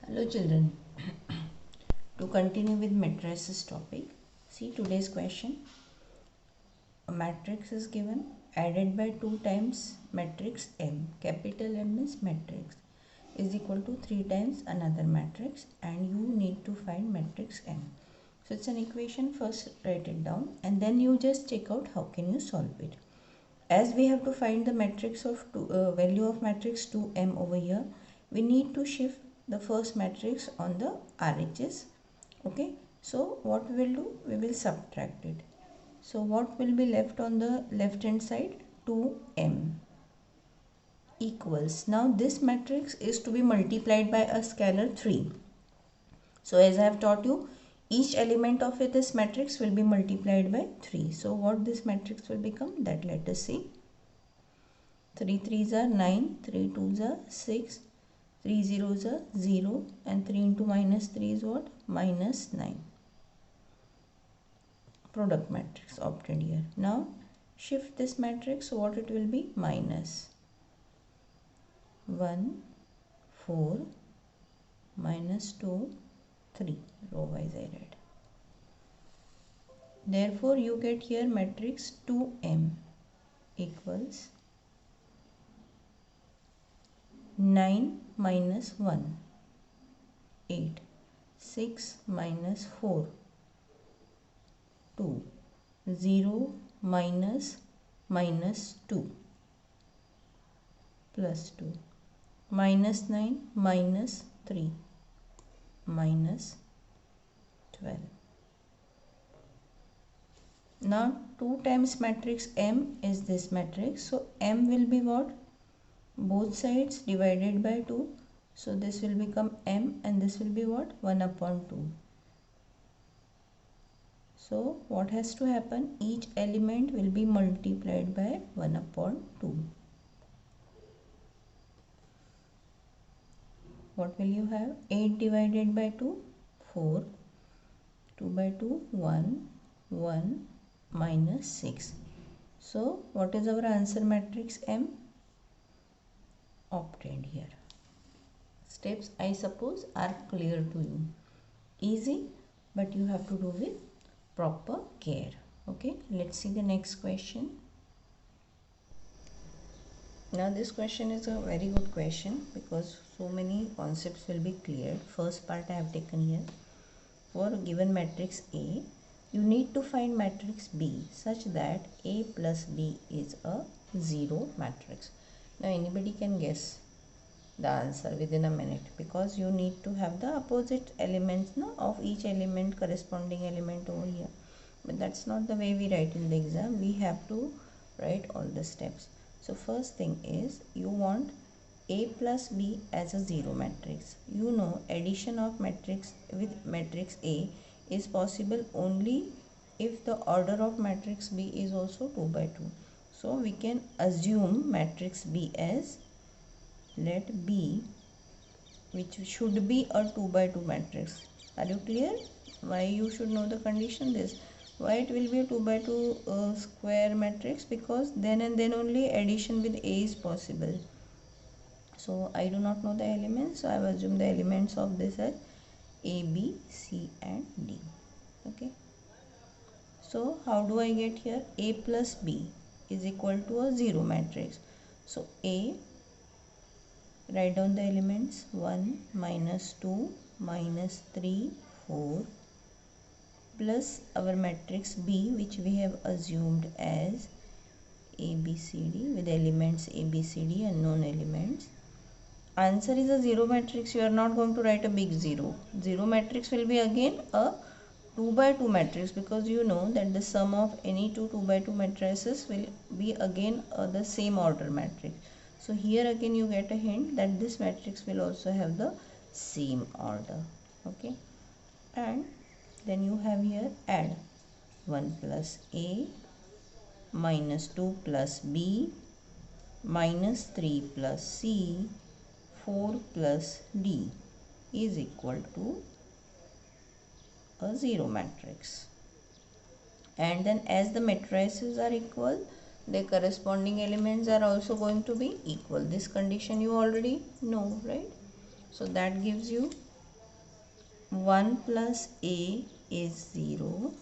Hello children, to continue with matrices topic, see today's question. A matrix is given added by 2 times matrix M, capital M is matrix, is equal to 3 times another matrix, and you need to find matrix M. So it's an equation, first write it down and then you just check out how can you solve it. As we have to find the matrix of value of matrix 2M over here, we need to shift the first matrix on the RHS. Okay, so what we will do, we will subtract it. So what will be left on the left hand side? 2M equals, now this matrix is to be multiplied by a scalar 3. So as I have taught you, each element of this matrix will be multiplied by 3. So what this matrix will become, that let us see. 3 3s are 9, 3 2s are 6, 3 zeros are 0, and 3 into minus 3 is what? Minus 9. Product matrix obtained here. Now shift this matrix, so what it will be? Minus 1, 4, minus 2, 3, row wise I read. Therefore you get here matrix 2M equals 9 minus 1, 8, 6 minus 4, 2, 0 minus 2 plus 2, minus 9 minus 3 minus 12. Now 2 times matrix M is this matrix, so M will be what? Both sides divided by 2, so this will become M and this will be what? 1 upon 2. So what has to happen? Each element will be multiplied by 1 upon 2. What will you have? 8 divided by 2, 4, 2 by 2, 1, 1, minus 6. So what is our answer matrix M? Obtained here. Steps I suppose are clear to you. Easy, but you have to do with proper care. Okay, let's see the next question. Now this question is a very good question because so many concepts will be cleared. First part I have taken here. For a given matrix A, you need to find matrix B such that A plus B is a 0 matrix. Now anybody can guess the answer within a minute because you need to have the opposite elements of each element, corresponding element over here. But that's not the way we write in the exam. We have to write all the steps. So first thing is you want A plus B as a 0 matrix. You know addition of matrix with matrix A is possible only if the order of matrix B is also 2 by 2. So we can assume matrix B as, let B, which should be a 2 by 2 matrix. Are you clear? Why you should know the condition this? Why it will be a 2 by 2 square matrix? Because then and then only addition with A is possible. So I do not know the elements, so I will assume the elements of this as A, B, C and D. Okay. So how do I get here? A plus B is equal to a 0 matrix. So A, write down the elements, 1, minus 2, minus 3, 4, plus our matrix B which we have assumed as A, B, C, D with elements A, B, C, D, unknown elements. Answer is a 0 matrix. You are not going to write a big 0. 0 matrix will be again a 2 by 2 matrix because you know that the sum of any 2 by 2 matrices will be again the same order matrix. So here again you get a hint that this matrix will also have the same order. Okay, and then you have here add 1 plus A, minus 2 plus B, minus 3 plus C, 4 plus D is equal to a 0 matrix. And then as the matrices are equal, their corresponding elements are also going to be equal. This condition you already know, right? So that gives you 1 plus A is 0,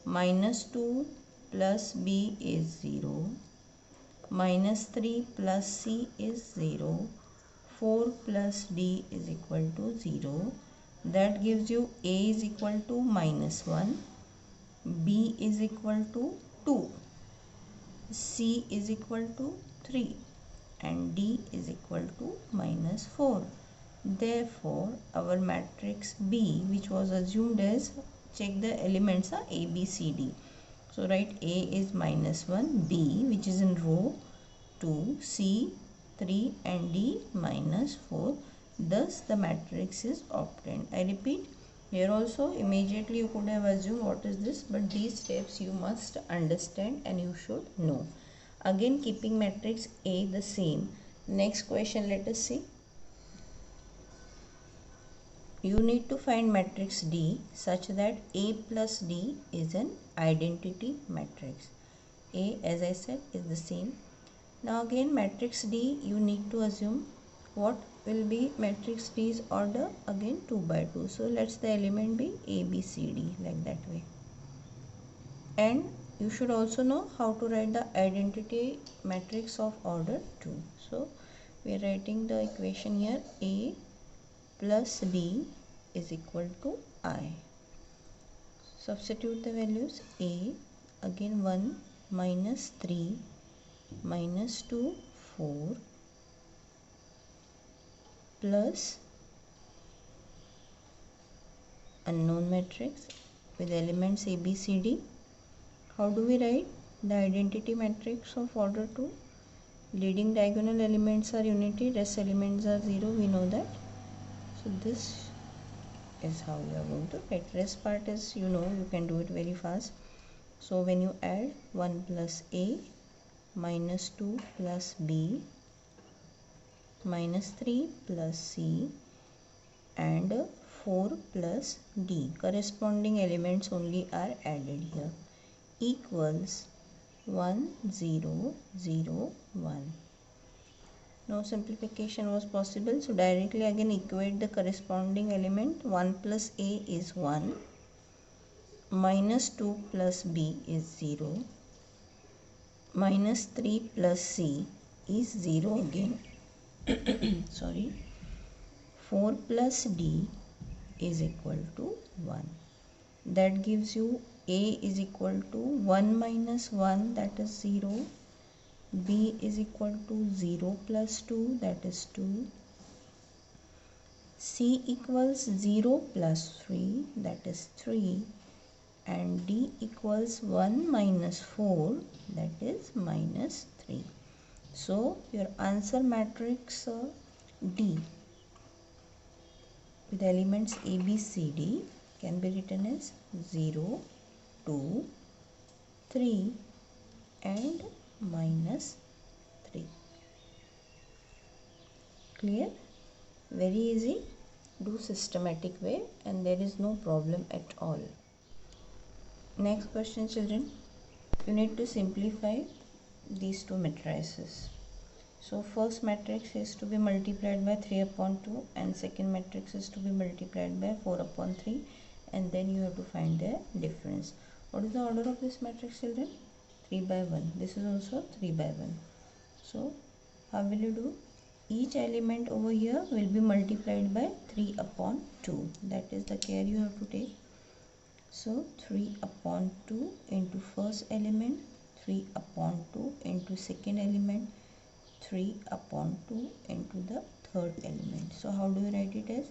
minus 2 plus B is 0, minus 3 plus C is 0, 4 plus D is equal to 0. That gives you A is equal to minus 1, B is equal to 2, C is equal to 3 and D is equal to minus 4. Therefore, our matrix B, which was assumed as, check the elements are A, B, C, D. So write A is minus 1, B which is in row 2, C 3 and D minus 4. Thus the matrix is obtained. I repeat, here also immediately you could have assumed what is this, but these steps you must understand and you should know. Again, keeping matrix A the same. Next question, let us see. You need to find matrix D such that A plus D is an identity matrix. A, as I said, is the same. Now again, matrix D, you need to assume what will be matrix D's order. Again 2 by 2. So let's the element be A, B, C, D, like that way. And you should also know how to write the identity matrix of order 2. So we are writing the equation here: A plus B is equal to I. Substitute the values. A, again 1 minus 3 minus 2 4 plus unknown matrix with elements A, B, C, D. How do we write the identity matrix of order 2? Leading diagonal elements are unity, rest elements are 0, we know that. So this is how you are going to write. Rest part is, you know, you can do it very fast. So when you add 1 plus A minus 2 plus B minus 3 plus C and 4 plus D, corresponding elements only are added here, equals 1 0 0 1. No simplification was possible, so directly again equate the corresponding element. 1 plus A is 1, minus 2 plus B is 0, minus 3 plus C is 0 again. Sorry. 4 plus D is equal to 1. That gives you A is equal to 1 minus 1, that is 0. B is equal to 0 plus 2, that is 2. C equals 0 plus 3, that is 3. And D equals 1 minus 4, that is minus 3. So your answer matrix D with elements A, B, C, D can be written as 0, 2, 3 and minus 3. Clear? Very easy. Do systematic way and there is no problem at all. Next question, children. You need to simplify these two matrices. So first matrix is to be multiplied by 3 upon 2 and second matrix is to be multiplied by 4 upon 3, and then you have to find their difference. What is the order of this matrix, children? 3 by 1. This is also 3 by 1. So how will you do? Each element over here will be multiplied by 3 upon 2. That is the care you have to take. So 3 upon 2 into first element, 3 upon 2 into second element, 3 upon 2 into the third element. So how do you write it as?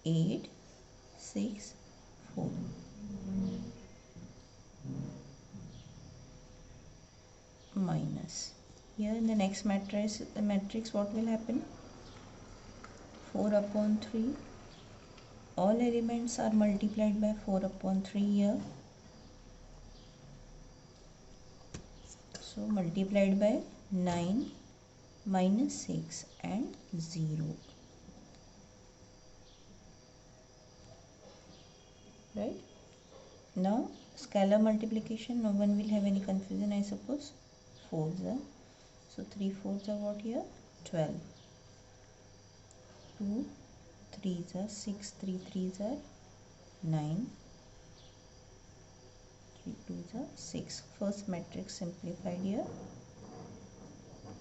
8, 6, 4. Minus. Here in the next matrix what will happen? 4 upon 3. All elements are multiplied by 4 upon 3 here. So multiplied by 9, minus 6 and 0. Right? Now scalar multiplication, no one will have any confusion, I suppose. 4s are. So 3 4s are what here? 12. 2, 3s are 6, 3 3s are 9, 3 2s are 6. First matrix simplified here,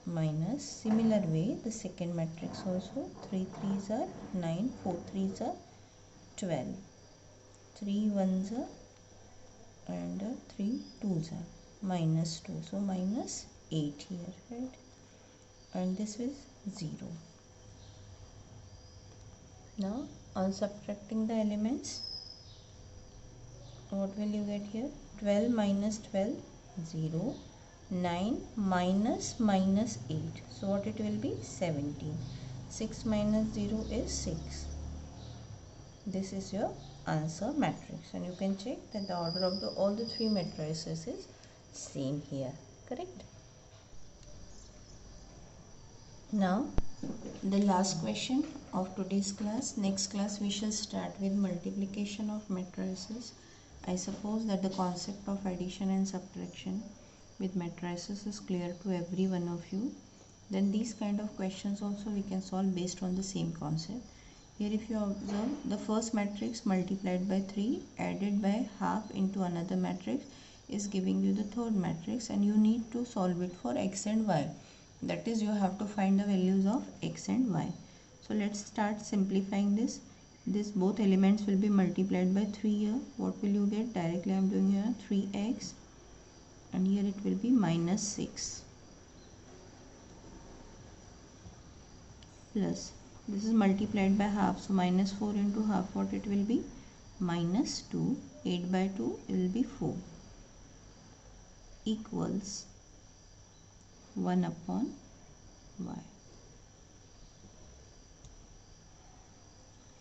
minus. Similar way the second matrix also, 3 3s are 9, 4 3s are 12, 3 1s are and 3 2s are minus 2, so minus 8 here, right? And this is 0. Now on subtracting the elements, what will you get here? 12 minus 12, 0. 9 minus minus 8, so what it will be? 17. 6 minus 0 is 6. This is your answer matrix, and you can check that the order of all the three matrices is same here, correct? Now the last question of today's class. Next class we shall start with multiplication of matrices. I suppose that the concept of addition and subtraction with matrices is clear to every one of you. Then these kind of questions also we can solve based on the same concept. Here if you observe, the first matrix multiplied by 3 added by half into another matrix is giving you the third matrix, and you need to solve it for x and y. That is, you have to find the values of x and y. So let's start simplifying this. This both elements will be multiplied by 3 here. What will you get? Directly I am doing here 3x, and here it will be minus 6 plus, this is multiplied by half, so minus 4 into half, what it will be? Minus 2. 8 by 2 it will be 4, equals 1 upon y.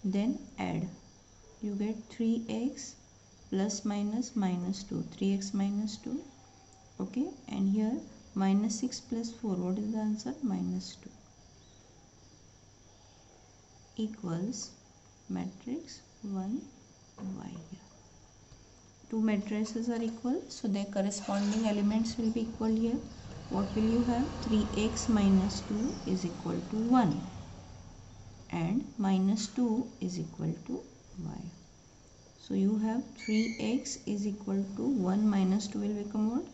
Then add, you get 3x plus minus minus 2, 3x minus 2, okay, and here minus 6 plus 4, what is the answer? Minus 2, equals matrix 1 y here. Two matrices are equal, so their corresponding elements will be equal here. What will you have? 3x minus 2 is equal to 1, and minus 2 is equal to y. So you have 3x is equal to 1 minus 2 will become what?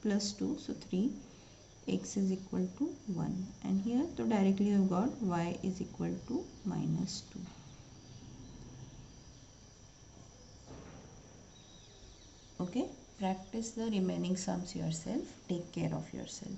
Plus 2, so 3x is equal to 1, and here so directly you have got y is equal to minus 2. Okay, practice the remaining sums yourself. Take care of yourself.